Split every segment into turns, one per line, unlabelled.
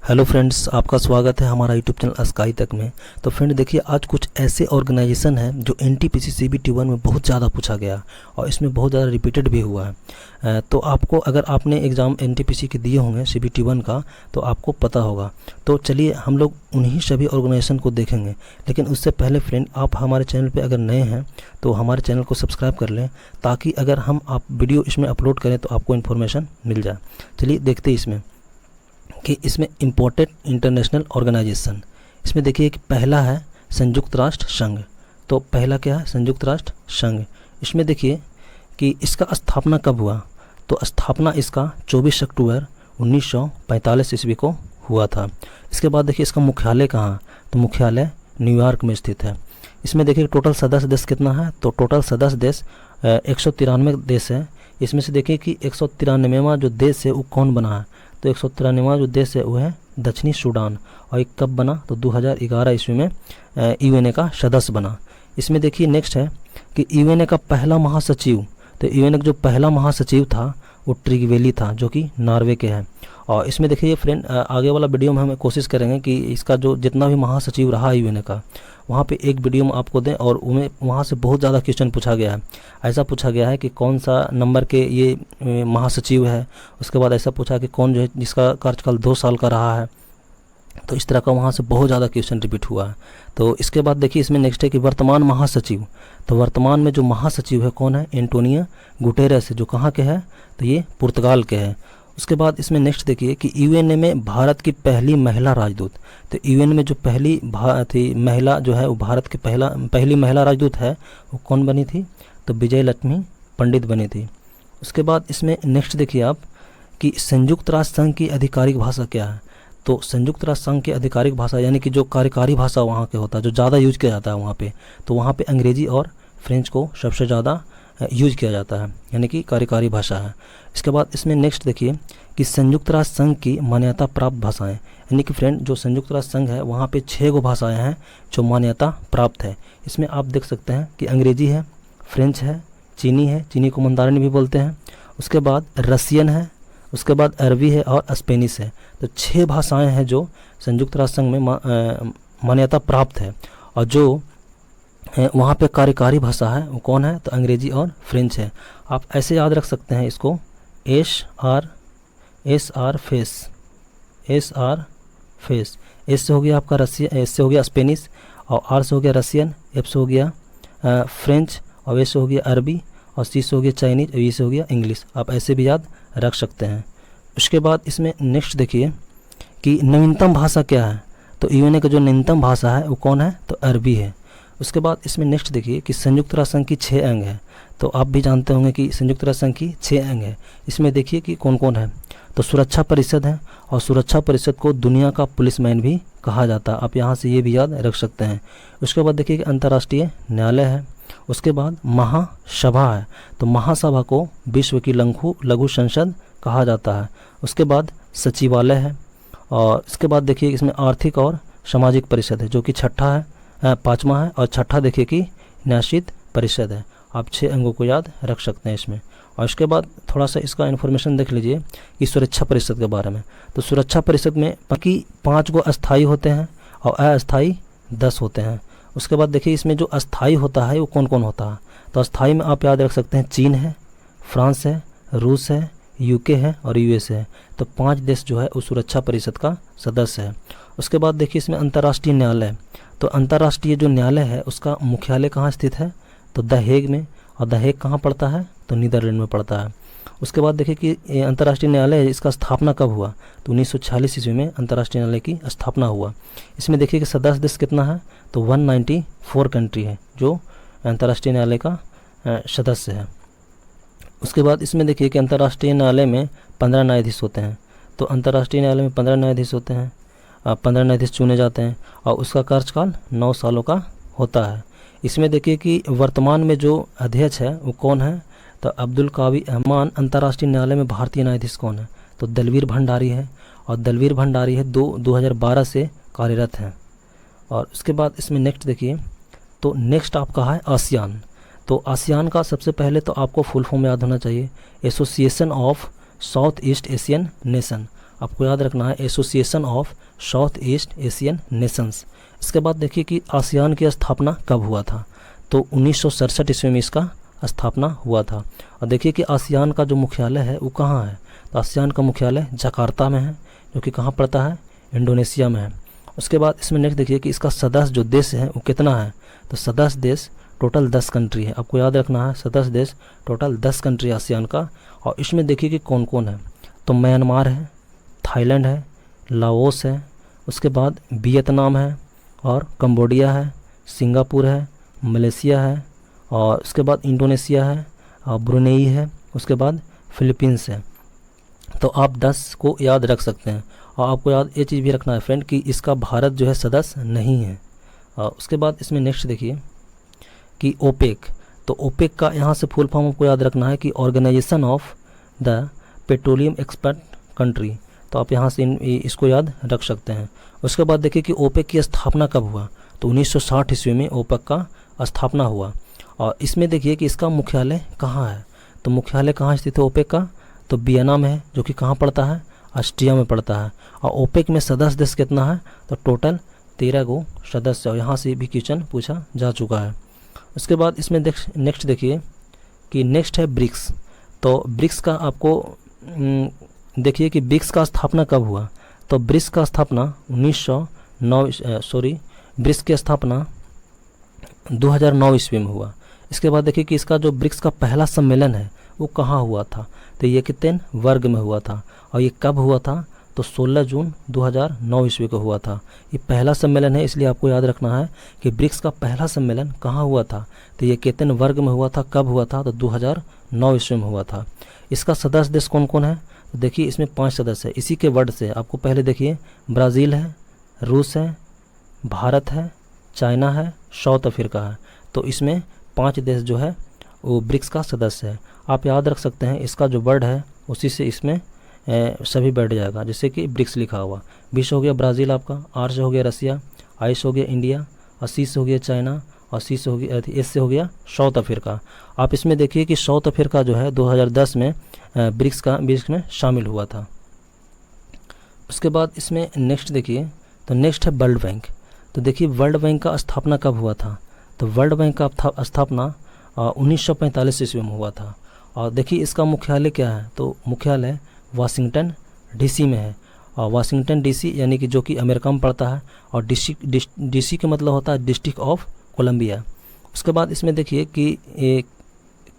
Hello friends, आपका स्वागत है हमारा यूट्यूब चैनल स्काई तक में। तो फ्रेंड देखिए, आज कुछ ऐसे ऑर्गेनाइजेशन है जो एनटीपीसी सीबीटी 1 में बहुत ज़्यादा पूछा गया और इसमें बहुत ज़्यादा रिपीटेड भी हुआ है। तो आपको, अगर आपने एग्ज़ाम एनटीपीसी के दिए होंगे सीबीटी 1 का, तो आपको पता होगा। तो चलिए हम लोग उन्हीं सभी ऑर्गेनाइजेशन को देखेंगे। लेकिन उससे पहले फ्रेंड, आप हमारे चैनल पर अगर नए हैं तो हमारे चैनल को सब्सक्राइब कर लें, ताकि अगर आप वीडियो इसमें अपलोड करें तो आपको इन्फॉर्मेशन मिल जाए। चलिए देखते हैं इसमें कि इसमें इम्पोर्टेंट इंटरनेशनल ऑर्गेनाइजेशन। इसमें देखिए कि पहला है संयुक्त राष्ट्र संघ। तो पहला क्या है? संयुक्त राष्ट्र संघ। इसमें देखिए कि इसका स्थापना कब हुआ। तो स्थापना इसका 24 अक्टूबर 1945 ईस्वी को हुआ था। इसके बाद देखिए इसका मुख्यालय कहाँ? तो मुख्यालय न्यूयॉर्क में स्थित है। इसमें देखिए टोटल सदस्य देश कितना है? तो टोटल सदस्य देश 193 देश है। इसमें से देखिए कि 193वां जो देश है वो कौन बना है? तो 193वां जो देश है वो है दक्षिणी सूडान। और ये कब बना? तो 2011 ईस्वी में यूएनए का सदस्य बना। इसमें देखिए नेक्स्ट है कि यूएनए का पहला महासचिव, तो यूएनए का जो पहला महासचिव था वो ट्रिगवेली था, जो कि नॉर्वे के हैं। और इसमें देखिए फ्रेंड, आगे वाला वीडियो में हम कोशिश करेंगे कि इसका जो जितना भी महासचिव रहा है यूएनए का, वहाँ पे एक वीडियो में आपको दें। और उन्हें वहाँ से बहुत ज़्यादा क्वेश्चन पूछा गया है। ऐसा पूछा गया है कि कौन सा नंबर के ये महासचिव है। उसके बाद ऐसा पूछा कि कौन जो है जिसका कार्यकाल 2 साल का रहा है। तो इस तरह का वहाँ से बहुत ज़्यादा क्वेश्चन रिपीट हुआ है। तो इसके बाद देखिए इसमें नेक्स्ट है कि वर्तमान महासचिव। तो वर्तमान में जो महासचिव है कौन है? एंटोनियो गुटेरेस है, जो कहाँ के हैं? तो ये पुर्तगाल के हैं। उसके बाद इसमें नेक्स्ट देखिए कि यूएनए में भारत की पहली महिला राजदूत। तो यूएनए में जो पहली थी महिला जो है वो भारत की पहली महिला राजदूत है, वो कौन बनी थी? तो विजय लक्ष्मी पंडित बनी थी। उसके बाद इसमें नेक्स्ट देखिए आप कि संयुक्त राष्ट्र संघ की आधिकारिक भाषा क्या है। तो संयुक्त राष्ट्र संघ की आधिकारिक भाषा यानी कि जो कार्यकारी भाषा वहाँ के होता है, जो ज़्यादा यूज किया जाता है वहाँ पे, तो वहाँ पे अंग्रेज़ी और फ्रेंच को सबसे ज़्यादा यूज किया जाता है, यानी कि कार्यकारी भाषा है। इसके बाद इसमें नेक्स्ट देखिए कि संयुक्त राष्ट्र संघ की मान्यता प्राप्त भाषाएं, यानी कि फ्रेंड जो संयुक्त राष्ट्र संघ है वहाँ पे 6 गो भाषाएं हैं जो मान्यता प्राप्त है। इसमें आप देख सकते हैं कि अंग्रेज़ी है, फ्रेंच है, चीनी को मंदारिनी भी बोलते हैं। उसके बाद रसियन है, उसके बाद अरबी है और स्पेनिश है। तो 6 भाषाएं हैं जो संयुक्त राष्ट्र संघ में मान्यता प्राप्त है। और जो वहाँ पे कार्यकारी भाषा है वो कौन है? तो अंग्रेज़ी और फ्रेंच है। आप ऐसे याद रख सकते हैं इसको, एस आर फेस। एस से हो गया आपका रसियन, एस से हो गया स्पेनिश, और आर से हो गया रसियन, एफ से हो गया फ्रेंच, और ए से हो गया अरबी, और सी से हो गया चाइनीज, और ई से हो गया इंग्लिश। आप ऐसे भी याद रख सकते हैं। उसके बाद इसमें नेक्स्ट देखिए कि नवीनतम भाषा क्या है। तो यूएनए का जो नवीनतम भाषा है वो कौन है? तो अरबी है। उसके बाद इसमें नेक्स्ट देखिए कि संयुक्त राष्ट्र संघ की 6 अंग है। तो आप भी जानते होंगे कि संयुक्त राष्ट्र संघ की 6 अंग है। इसमें देखिए कि कौन कौन है। तो सुरक्षा परिषद है, और सुरक्षा परिषद को दुनिया का पुलिसमैन भी कहा जाता है। आप यहाँ से ये भी याद रख सकते हैं। उसके बाद देखिए कि अंतर्राष्ट्रीय न्यायालय है। उसके बाद महासभा है। तो महासभा को विश्व की लघु संसद कहा जाता है। उसके बाद सचिवालय है। और इसके बाद देखिए इसमें आर्थिक और सामाजिक परिषद है, जो कि छठा है, 5वां है। और छठा देखिए कि न्यासित परिषद है। आप 6 अंगों को याद रख सकते हैं इसमें। और इसके बाद थोड़ा सा इसका इन्फॉर्मेशन देख लीजिए कि सुरक्षा परिषद के बारे में। तो सुरक्षा परिषद में बाकी 5 गो अस्थाई होते हैं और अस्थाई 10 होते हैं। उसके बाद देखिए इसमें जो अस्थाई होता है वो कौन कौन होता है। तो अस्थाई में आप याद रख सकते हैं चीन है, फ्रांस है, रूस है, यूके है और यूएसए है। तो 5 देश जो है उस सुरक्षा परिषद का सदस्य है। उसके बाद देखिए इसमें अंतर्राष्ट्रीय न्यायालय। तो अंतर्राष्ट्रीय जो न्यायालय है उसका मुख्यालय कहाँ स्थित है? तो द हेग में। और द हेग कहाँ पड़ता है? तो नीदरलैंड में पड़ता है। उसके बाद देखिए कि अंतर्राष्ट्रीय न्यायालय इसका स्थापना कब हुआ? तो 1946 ईस्वी में अंतर्राष्ट्रीय न्यायालय की स्थापना हुआ। इसमें देखिए कि सदस्य देश कितना है? तो 194 कंट्री है जो अंतर्राष्ट्रीय न्यायालय का सदस्य है। उसके बाद इसमें देखिए कि अंतर्राष्ट्रीय न्यायालय में 15 न्यायाधीश होते हैं। तो अंतर्राष्ट्रीय न्यायालय में 15 न्यायाधीश होते हैं। 15 न्यायाधीश चुने जाते हैं और उसका कार्यकाल 9 सालों का होता है। इसमें देखिए कि वर्तमान में जो अध्यक्ष है वो कौन है? तो अब्दुल कावी रहमान। अंतर्राष्ट्रीय न्यायालय में भारतीय न्यायाधीश कौन है? तो दलवीर भंडारी है। और दलवीर भंडारी है 2012 से कार्यरत हैं। और उसके बाद इसमें नेक्स्ट देखिए, तो नेक्स्ट आपका है आसियान। तो आसियान का सबसे पहले तो आपको फुल फॉर्म याद होना चाहिए, association of south east Asian nation. आपको याद रखना है association of south east Asian Nations. इसके बाद देखिए कि आसियान की स्थापना कब हुआ था, तो 1967 ईस्वी में इसका स्थापना हुआ था। और देखिए कि आसियान का जो मुख्यालय है वो कहाँ है, तो आसियान का मुख्यालय जकार्ता में है, जो कि कहाँ पड़ता है, इंडोनेशिया में है। उसके बाद इसमें नेक्स्ट देखिए कि इसका सदस्य जो देश है वो कितना है, तो सदस्य देश टोटल 10 कंट्री है। आपको याद रखना है सदस्य देश टोटल 10 कंट्री आसियान का। और इसमें देखिए कि कौन कौन है, तो म्यांमार है, थाईलैंड है, लाओस है, उसके बाद वियतनाम है, और कंबोडिया है, सिंगापुर है, मलेशिया है, और उसके बाद इंडोनेशिया है, और ब्रुनेई है, उसके बाद फिलीपींस है। तो आप 10 को याद रख सकते हैं। और आपको याद ये चीज़ भी रखना है फ्रेंड कि इसका भारत जो है सदस्य नहीं है। और उसके बाद इसमें नेक्स्ट देखिए कि ओपेक, तो ओपेक का यहाँ से फुल फॉर्म आपको याद रखना है कि organization of the petroleum expert country. तो आप यहाँ से इसको याद रख सकते हैं। उसके बाद देखिए कि ओपेक की स्थापना कब हुआ, तो 1960 ईस्वी में ओपेक का स्थापना हुआ। और इसमें देखिए कि इसका मुख्यालय कहाँ है, तो मुख्यालय कहाँ स्थित है ओपेक का, तो वियना में है, जो कि कहाँ पड़ता है, ऑस्ट्रिया में पड़ता है। और ओपेक में सदस्य देश कितना है, तो टोटल 13 गो सदस्य। और यहाँ से भी क्वेश्चन पूछा जा चुका है। उसके बाद इसमें नेक्स्ट देखिए कि नेक्स्ट है ब्रिक्स। तो ब्रिक्स का आपको देखिए कि ब्रिक्स का स्थापना कब हुआ, तो ब्रिक्स का स्थापना 2009 ईस्वी में हुआ। इसके बाद देखिए कि इसका जो ब्रिक्स का पहला सम्मेलन है वो कहाँ हुआ था, तो ये कितने वर्ग में हुआ था, और ये कब हुआ था, तो 16 जून 2009 ईस्वी को हुआ था। ये पहला सम्मेलन है, इसलिए आपको याद रखना है कि ब्रिक्स का पहला सम्मेलन कहाँ हुआ था, तो ये कितने वर्ग में हुआ था, कब हुआ था, तो 2009 ईस्वी में हुआ था। इसका सदस्य देश कौन कौन है, तो देखिए इसमें 5 सदस्य है। इसी के वर्ड से आपको पहले देखिए ब्राज़ील है, रूस है, भारत है, चाइना है, साउथ अफ्रीका है। तो इसमें 5 देश जो है वो ब्रिक्स का सदस्य है। आप याद रख सकते हैं इसका जो वर्ड है उसी से इसमें सभी बैठ जाएगा, जैसे कि ब्रिक्स लिखा हुआ। बी से हो गया ब्राज़ील आपका, आर से हो गया रसिया, आई से हो गया इंडिया, और सी से हो गया चाइना, और सी से हो गया एस से हो गया साउथ अफ्रीका। आप इसमें देखिए कि साउथ अफ्रीका जो है 2010 में ब्रिक्स में शामिल हुआ था। उसके बाद इसमें नेक्स्ट देखिए, तो नेक्स्ट है वर्ल्ड बैंक। तो देखिए वर्ल्ड बैंक का स्थापना कब हुआ था, तो वर्ल्ड बैंक का स्थापना 1945 ईस्वी में हुआ था। और देखिए इसका मुख्यालय क्या है, तो मुख्यालय वाशिंगटन डीसी में है। और वाशिंगटन डीसी यानी कि जो कि अमेरिका में पड़ता है, और डीसी का मतलब होता है डिस्ट्रिक्ट ऑफ कोलंबिया। उसके बाद इसमें देखिए कि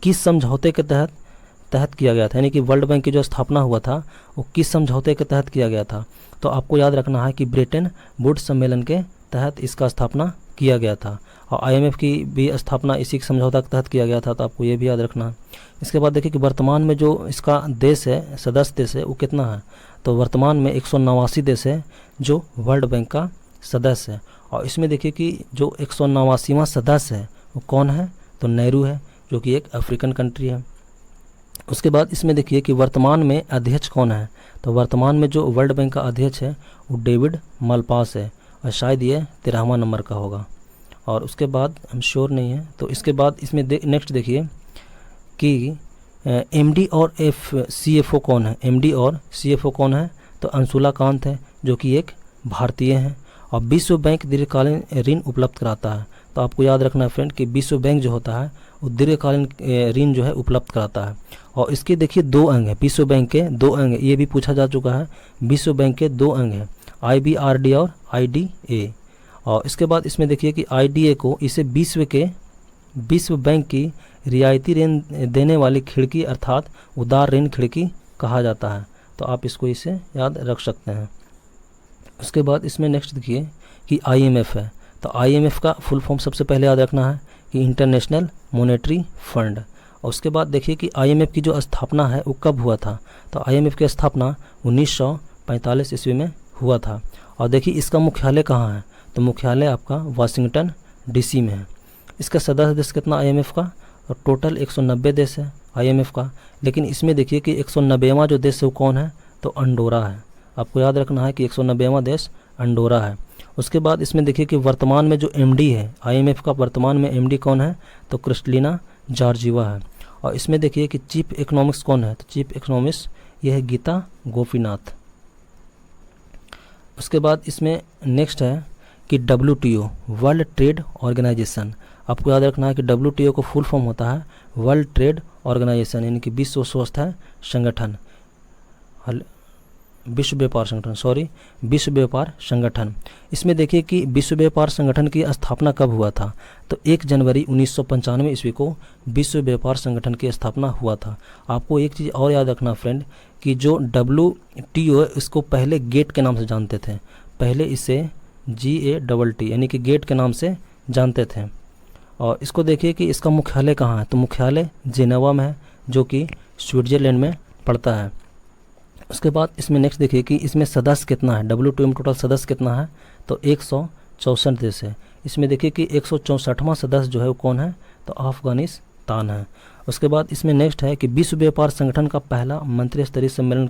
किस समझौते के तहत किया गया था, यानी कि वर्ल्ड बैंक की जो स्थापना हुआ था वो किस समझौते के तहत किया गया था, तो आपको याद रखना है कि ब्रेटन वुड्स सम्मेलन के तहत इसका स्थापना किया गया था। और IMF की भी स्थापना इसी के समझौता के तहत किया गया था, तो आपको ये भी याद रखना है। इसके बाद देखिए कि वर्तमान में जो इसका देश है, सदस्य देश है, वो कितना है, तो वर्तमान में 189 देश है जो वर्ल्ड बैंक का सदस्य है। और इसमें देखिए कि जो 189वां सदस्य है वो कौन है, तो नेहरू है, जो कि एक अफ्रीकन कंट्री है। उसके बाद इसमें देखिए कि वर्तमान में अध्यक्ष कौन है, तो वर्तमान में जो वर्ल्ड बैंक का अध्यक्ष है वो डेविड मालपास है, और शायद ये 13वां नंबर का होगा। और उसके बाद हम श्योर नहीं है। तो इसके बाद इसमें नेक्स्ट देखिए कि MD और CFO कौन है, MD और CFO कौन है, तो अंशुला कांत है, जो कि एक भारतीय है। और विश्व बैंक दीर्घकालीन ऋण उपलब्ध कराता है। तो आपको याद रखना है फ्रेंड कि विश्व बैंक जो होता है वो दीर्घकालीन ऋण जो है उपलब्ध कराता है। और इसके देखिए 2 अंग हैं, विश्व बैंक के 2 अंग हैं, ये भी पूछा जा चुका है। विश्व बैंक के 2 अंग हैं, IBRD और IDA। और इसके बाद इसमें देखिए कि IDA को इसे विश्व बैंक की रियायती ऋण देने वाली खिड़की अर्थात उदार ऋण खिड़की कहा जाता है। तो आप इसको इसे याद रख सकते हैं। उसके बाद इसमें नेक्स्ट देखिए कि IMF है। तो IMF का फुल फॉर्म सबसे पहले याद रखना है कि इंटरनेशनल मॉनेटरी फंड। और उसके बाद देखिए कि IMF की जो स्थापना है वो कब हुआ था, तो IMF की स्थापना 1945 ईस्वी में हुआ था। और देखिए इसका मुख्यालय कहाँ है, तो मुख्यालय आपका वाशिंगटन DC में है। इसका सदस्य देश कितना IMF का, और टोटल 190 देश है IMF का। लेकिन इसमें देखिए कि 190वां जो देश है वो कौन है, तो अंडोरा है। आपको याद रखना है कि 190वां देश अंडोरा है। उसके बाद इसमें देखिए कि वर्तमान में जो MD है IMF का, वर्तमान में MD कौन है, तो क्रिस्टलिना जॉर्जिवा है। और इसमें देखिए कि चीफ इकोनॉमिक्स कौन है, तो चीफ इकोनॉमिक्स ये है गीता गोपीनाथ। उसके बाद इसमें नेक्स्ट है कि WTO वर्ल्ड ट्रेड ऑर्गेनाइजेशन। आपको याद रखना है कि WTO को फुल फॉर्म होता है वर्ल्ड ट्रेड ऑर्गेनाइजेशन, यानी कि विश्व स्वास्थ्य संगठन, विश्व व्यापार संगठन। इसमें देखिए कि विश्व व्यापार संगठन की स्थापना कब हुआ था, तो 1 जनवरी 1995 ईस्वी को विश्व व्यापार संगठन की स्थापना हुआ था। आपको एक चीज़ और याद रखना फ्रेंड कि जो WTO इसको पहले गेट के नाम से जानते थे, पहले इसे GATT यानी कि गेट के नाम से जानते थे। और इसको देखिए कि इसका मुख्यालय कहाँ है, तो मुख्यालय जिनेवा में है, जो कि स्विट्ज़रलैंड में पड़ता है। उसके बाद इसमें नेक्स्ट देखिए कि इसमें सदस्य कितना है, WTO में टोटल सदस्य कितना है, तो 164 देश है। इसमें देखिए कि 164वां सदस्य जो है वो कौन है, तो अफगानिस्तान है। उसके बाद इसमें नेक्स्ट है कि विश्व व्यापार संगठन का पहला मंत्री स्तरीय सम्मेलन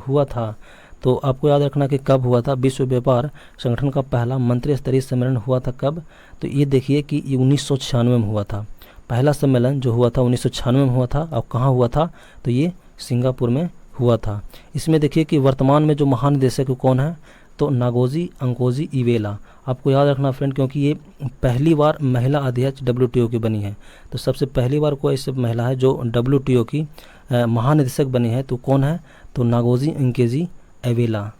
हुआ था, तो आपको याद रखना कि कब हुआ था। विश्व व्यापार संगठन का पहला मंत्री स्तरीय सम्मेलन हुआ था कब, तो ये देखिए कि ये 1996 में हुआ था। पहला सम्मेलन जो हुआ था 1996 में हुआ था। और कहाँ हुआ था, तो ये सिंगापुर में हुआ था। इसमें देखिए कि वर्तमान में जो महानिदेशक कौन है, तो नागोजी अंकोजी इवेला। आपको याद रखना फ्रेंड, क्योंकि ये पहली बार महिला अध्यक्ष WTO की बनी है, तो सबसे पहली बार कोई ऐसी महिला है जो WTO की महानिदेशक बनी है, तो कौन है, तो नागोजी अंकोजी इवेला।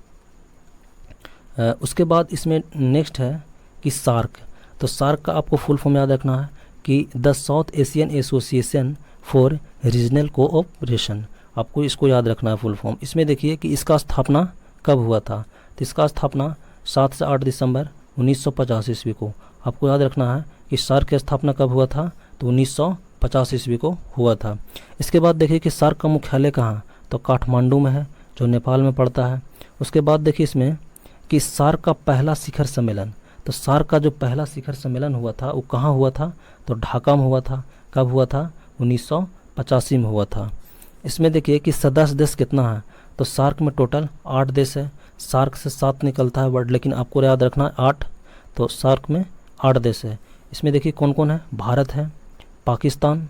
उसके बाद इसमें नेक्स्ट है कि सार्क। तो सार्क का आपको फुल फॉर्म याद रखना है कि the south Asian association for regional cooperation. आपको इसको याद रखना है फुल फॉर्म। इसमें देखिए कि इसका स्थापना कब हुआ था, तो इसका स्थापना 7 से 8 दिसंबर 1950 ईस्वी को। आपको याद रखना है कि सार्क की स्थापना कब हुआ था, तो 1950 ईस्वी को हुआ था। इसके बाद देखिए कि सार्क का मुख्यालय कहाँ, तो काठमांडू में है, जो नेपाल में पड़ता है। उसके बाद देखिए इसमें कि सार्क का पहला शिखर सम्मेलन, तो सार्क का जो पहला शिखर सम्मेलन हुआ था वो कहाँ हुआ था, तो ढाका में हुआ था। कब हुआ था, 1985 में हुआ था। इसमें देखिए कि सदस्य देश कितना है, तो सार्क में टोटल 8 देश है। सार्क से 7 निकलता है वर्ड, लेकिन आपको याद रखना है 8, तो सार्क में 8 देश है। इसमें देखिए कौन कौन है, भारत है, पाकिस्तान,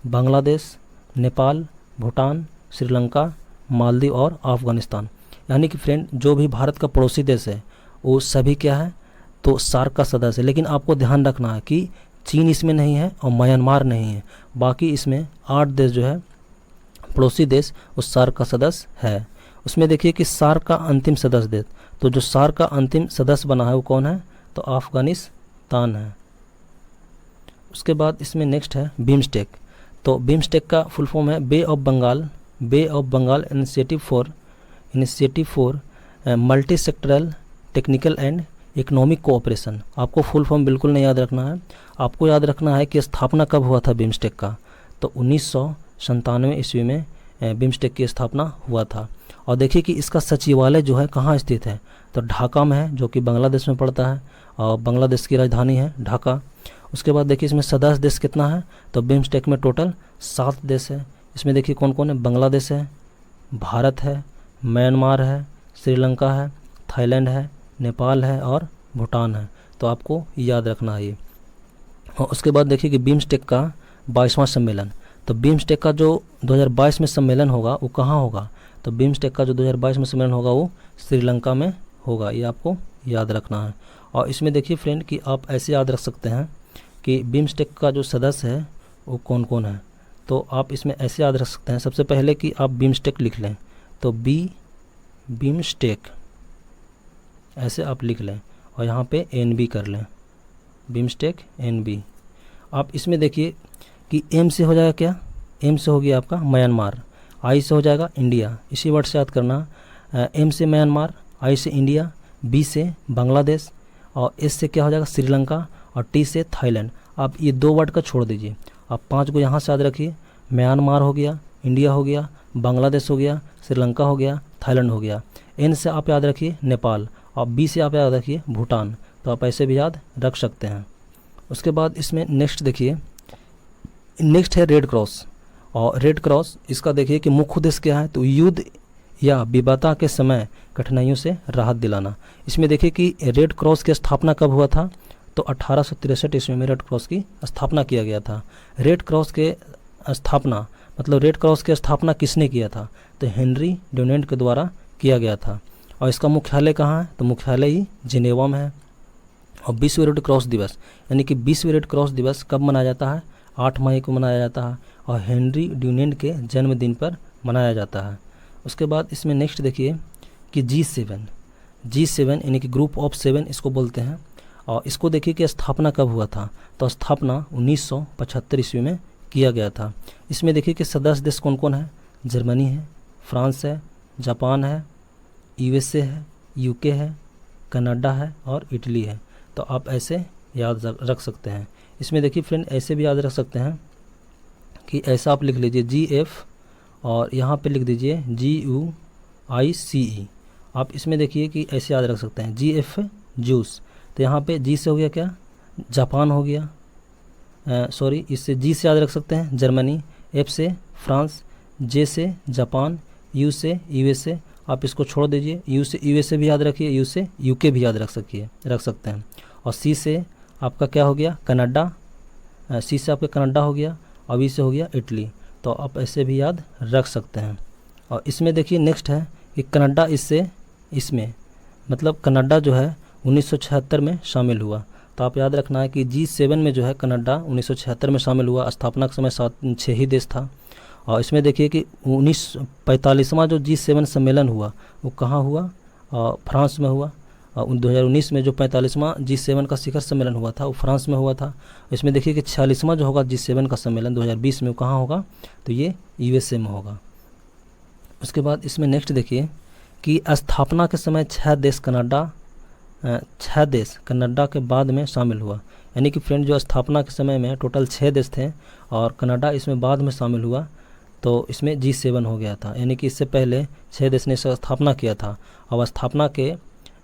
बांग्लादेश, नेपाल, भूटान, श्रीलंका, मालदीव और अफगानिस्तान। यानी कि फ्रेंड जो भी भारत का पड़ोसी देश है वो सभी क्या है, तो सार्क का सदस्य है। लेकिन आपको ध्यान रखना है कि चीन इसमें नहीं है और म्यांमार नहीं है, बाकी इसमें 8 देश जो है पड़ोसी देश उस सार्क का सदस्य है। उसमें देखिए कि सार्क का अंतिम सदस्य देश, तो जो सार्क का अंतिम सदस्य बना है वो कौन है, तो अफगानिस्तान है। उसके बाद इसमें नेक्स्ट है बिम्स्टेक। तो बिम्स्टेक का फुल फॉर्म है Bay of Bengal Initiative for Multi Sectoral Technical and Economic Cooperation. आपको फुल फॉर्म बिल्कुल नहीं याद रखना है, आपको याद रखना है कि स्थापना कब हुआ था बिम्स्टेक का, तो 1997 ईस्वी में बिम्स्टेक की स्थापना हुआ था। और देखिए कि इसका सचिवालय जो है कहाँ स्थित है, तो ढाका में है, जो कि बांग्लादेश में पड़ता है, और बांग्लादेश की राजधानी है ढाका। उसके बाद देखिए इसमें सदस्य देश कितना है, तो बिम्स्टेक में टोटल 7 देश है। इसमें देखिए कौन कौन है, बांग्लादेश है, भारत है, म्यांमार है, श्रीलंका है, थाईलैंड है, नेपाल है और भूटान है। तो आपको याद रखना है ये। और उसके बाद देखिए कि बिम्स्टेक का 22वां सम्मेलन, तो बिम्स्टेक का जो 2022 में सम्मेलन होगा वो कहाँ होगा, तो बिम्स्टेक का जो 2022 में सम्मेलन होगा वो श्रीलंका में होगा, ये आपको याद रखना है। और इसमें देखिए फ्रेंड कि आप ऐसे याद रख सकते हैं कि बिम्स्टेक का जो सदस्य है वो कौन कौन है, तो आप इसमें ऐसे याद रख सकते हैं। सबसे पहले कि आप बिम्स्टेक लिख लें, तो बिम्स्टेक ऐसे आप लिख लें और यहाँ पे NB कर लें, बिम्स्टेक NB। आप इसमें देखिए कि M से हो जाएगा क्या, M से हो गया आपका म्यांमार, I से हो जाएगा इंडिया, इसी वर्ड से याद करना। M से म्यांमार, I से इंडिया, B से बांग्लादेश और S से क्या हो जाएगा श्रीलंका और T से थाईलैंड। आप ये 2 वर्ड का छोड़ दीजिए, आप 5 को यहाँ से याद रखिए। म्यांमार हो गया, इंडिया हो गया, बांग्लादेश हो गया, श्रीलंका हो गया, थाईलैंड हो गया। N से आप याद रखिए नेपाल और B से आप याद रखिए भूटान। तो आप ऐसे भी याद रख सकते हैं। उसके बाद इसमें नेक्स्ट देखिए, नेक्स्ट है रेड क्रॉस। और रेड क्रॉस इसका देखिए कि मुख्य उद्देश्य क्या है, तो युद्ध या विपदा के समय कठिनाइयों से राहत दिलाना। इसमें देखिए कि रेड क्रॉस की स्थापना कब हुआ था, तो 1863 ईस्वी में रेड क्रॉस की स्थापना किया गया था। रेड क्रॉस के स्थापना मतलब रेड क्रॉस की स्थापना किसने किया था, तो हेनरी ड्यूनेंट के द्वारा किया गया था। और इसका मुख्यालय कहाँ है, तो मुख्यालय ही जिनेवा में है। और विश्व रेड क्रॉस दिवस यानी कि विश्व रेड क्रॉस दिवस कब मनाया जाता है, 8 मई को मनाया जाता है और हेनरी ड्यूनेंट के जन्मदिन पर मनाया जाता है। उसके बाद इसमें नेक्स्ट देखिए कि G7 यानी कि ग्रुप ऑफ 7 इसको बोलते हैं। और इसको देखिए कि स्थापना कब हुआ था, तो स्थापना 1975 ईस्वी में किया गया था। इसमें देखिए कि सदस्य देश कौन कौन है, जर्मनी है, फ्रांस है, जापान है, USA है, UK है, कनाडा है और इटली है। तो आप ऐसे याद रख सकते हैं। इसमें देखिए फ्रेंड ऐसे भी याद रख सकते हैं कि ऐसा आप लिख लीजिए GF और यहाँ पे लिख दीजिए GUICE। आप इसमें देखिए कि ऐसे याद रख सकते हैं GF जूस, तो यहाँ पे G से हो गया क्या, जापान हो गया, सॉरी इससे G से याद रख सकते हैं जर्मनी, F से फ्रांस, J से जापान, U से USA। आप इसको छोड़ दीजिए, U से USA भी याद रखिए, U से UK भी याद रख सकते हैं। और C से आपका क्या हो गया, कनाडा, C से आपका कनाडा हो गया और V से हो गया इटली। तो आप ऐसे भी याद रख सकते हैं। और इसमें देखिए नेक्स्ट है कि कनाडा इसमें मतलब कनाडा जो है 1976 में शामिल हुआ। तो आप याद रखना है कि G7 में जो है कनाडा 1976 में शामिल हुआ। स्थापना के समय 6 ही देश था। और इसमें देखिए कि 1945वां जो G7 सम्मेलन हुआ वो कहाँ हुआ, फ्रांस में हुआ। 2019 में जो 45वां G7 का शिखर सम्मेलन हुआ था वो फ्रांस में हुआ था। इसमें देखिए कि 46वां जो होगा G7 का सम्मेलन 2020 में वो कहाँ होगा, तो ये USA में होगा। उसके बाद इसमें नेक्स्ट देखिए कि स्थापना के समय 6 देश कनाडा के बाद में शामिल हुआ। यानी कि फ्रेंड जो स्थापना के समय में टोटल 6 देश थे और कनाडा इसमें बाद में शामिल हुआ, तो इसमें G7 हो गया था। यानी कि इससे पहले 6 देश ने स्थापना किया था और स्थापना के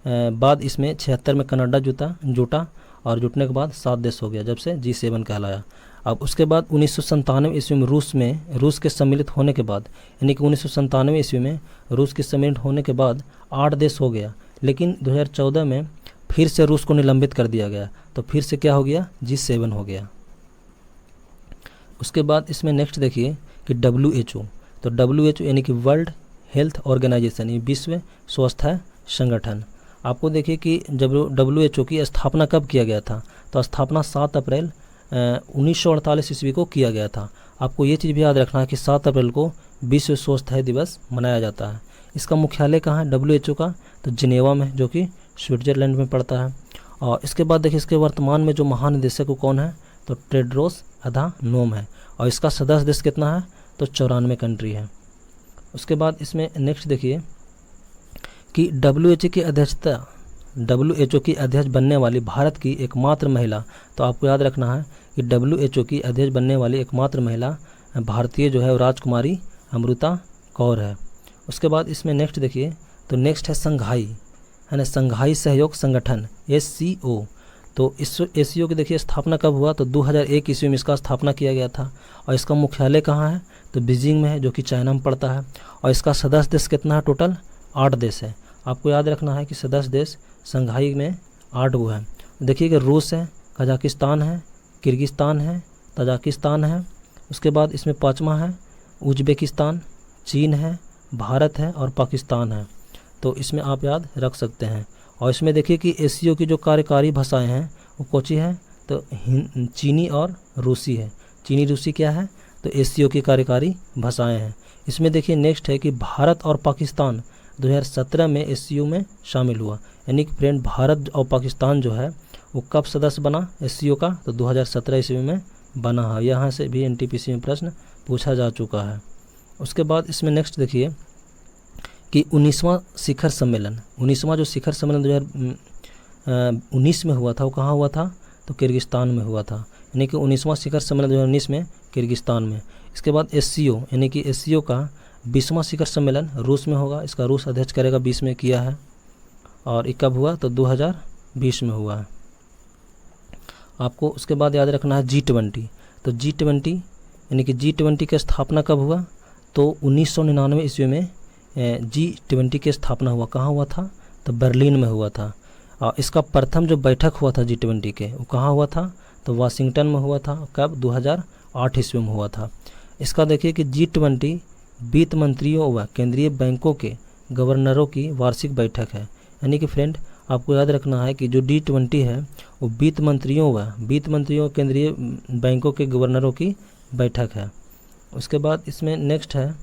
बाद इसमें 76 में कनाडा जुटा और जुटने के बाद 7 देश हो गया, जब से G7 कहलाया। अब उसके बाद 1997 ईस्वी में रूस के सम्मिलित होने के बाद, यानी कि 1997 ईस्वी में रूस के सम्मिलित होने के बाद 8 देश हो गया। लेकिन 2014 में फिर से रूस को निलंबित कर दिया गया, तो फिर से क्या हो गया, G7 हो गया। उसके बाद इसमें नेक्स्ट देखिए कि WHO, तो WHO यानी कि वर्ल्ड हेल्थ ऑर्गेनाइजेशन, ये विश्व स्वास्थ्य संगठन। आपको देखिए कि जब WHO की स्थापना कब किया गया था, तो स्थापना 7 अप्रैल 1948 ईस्वी को किया गया था। आपको ये चीज़ भी याद रखना है कि 7 अप्रैल को विश्व स्वास्थ्य दिवस मनाया जाता है। इसका मुख्यालय कहाँ है WHO का, तो जिनेवा में, जो कि स्विट्जरलैंड में पड़ता है। और इसके बाद देखिए इसके वर्तमान में जो महानिदेशक कौन है, तो टेड्रोस अधानोम है। और इसका सदस्य देश कितना है, तो 94 कंट्री है। उसके बाद इसमें नेक्स्ट देखिए कि WHO की अध्यक्ष बनने वाली भारत की एकमात्र महिला, तो आपको याद रखना है कि WHO की अध्यक्ष बनने वाली एकमात्र महिला भारतीय जो है वो राजकुमारी अमृता कौर है। उसके बाद इसमें नेक्स्ट देखिए, तो नेक्स्ट है संघाई, है ना, संघाई सहयोग संगठन SCO। तो इस SCO की देखिए स्थापना कब हुआ, तो 2001 ईस्वी में इसका स्थापना किया गया था। और इसका मुख्यालय कहाँ है, तो बीजिंग में है, जो कि चाइना में पड़ता है। और इसका सदस्य देश कितना है, टोटल 8 देश है। आपको याद रखना है कि सदस्य देश संघाई में 8 वो है। देखिए कि रूस है, कजाकिस्तान है, किर्गिस्तान है, तजाकिस्तान है। उसके बाद इसमें 5वां है उज्बेकिस्तान, चीन है, भारत है और पाकिस्तान है। तो इसमें आप याद रख सकते हैं। और इसमें देखिए कि SCO की जो कार्यकारी भाषाएं हैं वो कौन सी है, तो चीनी और रूसी है। चीनी रूसी क्या है, तो SCO की कार्यकारी भाषाएं हैं। इसमें देखिए नेक्स्ट है कि भारत और पाकिस्तान 2017 में SCO में शामिल हुआ। यानी कि फ्रेंड भारत और पाकिस्तान जो है वो कब सदस्य बना SCO का, तो 2017 ईस्वी में बना है। यहाँ से भी NTPC में प्रश्न पूछा जा चुका है। उसके बाद इसमें नेक्स्ट देखिए कि 19वां शिखर सम्मेलन, 19वां जो शिखर सम्मेलन 2019 में हुआ था वो कहाँ हुआ था, तो किर्गिस्तान में हुआ था। यानी कि 19वां शिखर सम्मेलन 2019 में किर्गिस्तान में। इसके बाद SCO यानी कि SCO का 20वां शिखर सम्मेलन रूस में होगा। इसका रूस अध्यक्ष करेगा, 20 में किया है। और ये कब हुआ, तो 2020 में हुआ है। आपको उसके बाद याद रखना है G20। तो G20 यानी कि G20 की स्थापना कब हुआ, तो 1999 ईस्वी में G20 की स्थापना हुआ। कहाँ हुआ था, तो बर्लिन में हुआ था। और इसका प्रथम जो बैठक हुआ था G20 के वो कहाँ हुआ था, तो वाशिंगटन में हुआ था। कब, 2008 ईस्वी में हुआ था। इसका देखिए कि G20 वित्त मंत्रियों व केंद्रीय बैंकों के गवर्नरों की वार्षिक बैठक है। यानी कि फ्रेंड आपको याद रखना है कि जो G20 है वो वित्त मंत्रियों केंद्रीय बैंकों के गवर्नरों की बैठक है। उसके बाद इसमें नेक्स्ट है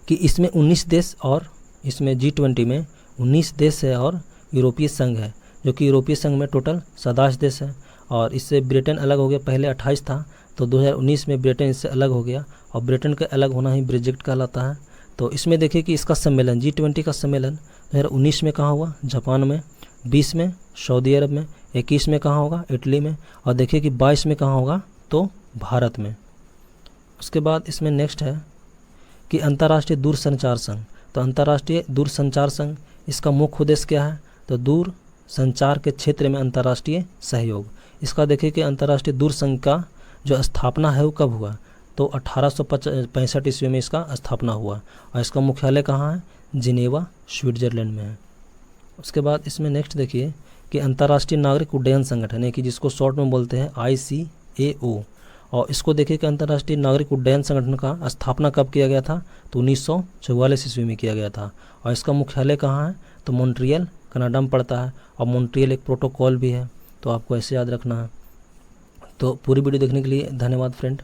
कि इसमें 19 देश और इसमें G20 में 19 देश है और यूरोपीय संघ है, जो कि यूरोपीय संघ में टोटल 27 देश है और इससे ब्रिटेन अलग हो गया। पहले 28 था तो 2019 में ब्रिटेन इससे अलग हो गया और ब्रिटेन का अलग होना ही ब्रेक्जिट कहलाता है। तो इसमें देखिए कि इसका सम्मेलन G20 का सम्मेलन 2019 में कहाँ हुआ, जापान में, 20 में सऊदी अरब में, 21 में कहाँ होगा, इटली में, और देखिए कि 22 में कहाँ होगा, तो भारत में। उसके बाद इसमें नेक्स्ट है कि अंतर्राष्ट्रीय दूरसंचार संघ। तो अंतर्राष्ट्रीय दूरसंचार संघ इसका मुख्य उद्देश्य क्या है, तो दूर संचार के क्षेत्र में अंतर्राष्ट्रीय सहयोग। इसका देखिए कि अंतर्राष्ट्रीय दूर संघ का जो स्थापना है वो कब हुआ, तो 1865 ईस्वी में इसका स्थापना हुआ और इसका मुख्यालय कहाँ है, जिनेवा स्विट्जरलैंड में है। उसके बाद इसमें नेक्स्ट देखिए कि अंतर्राष्ट्रीय नागरिक उड्डयन संगठन है कि जिसको शॉर्ट में बोलते हैं ICAO, और इसको देखिए कि अंतर्राष्ट्रीय नागरिक उड्डयन संगठन का स्थापना कब किया गया था, तो 1944 ईस्वी में किया गया था और इसका मुख्यालय कहाँ है, तो मॉन्ट्रियल कनाडा में पड़ता है और मॉन्ट्रियल एक प्रोटोकॉल भी है, तो आपको ऐसे याद रखना है। तो पूरी वीडियो देखने के लिए धन्यवाद फ्रेंड।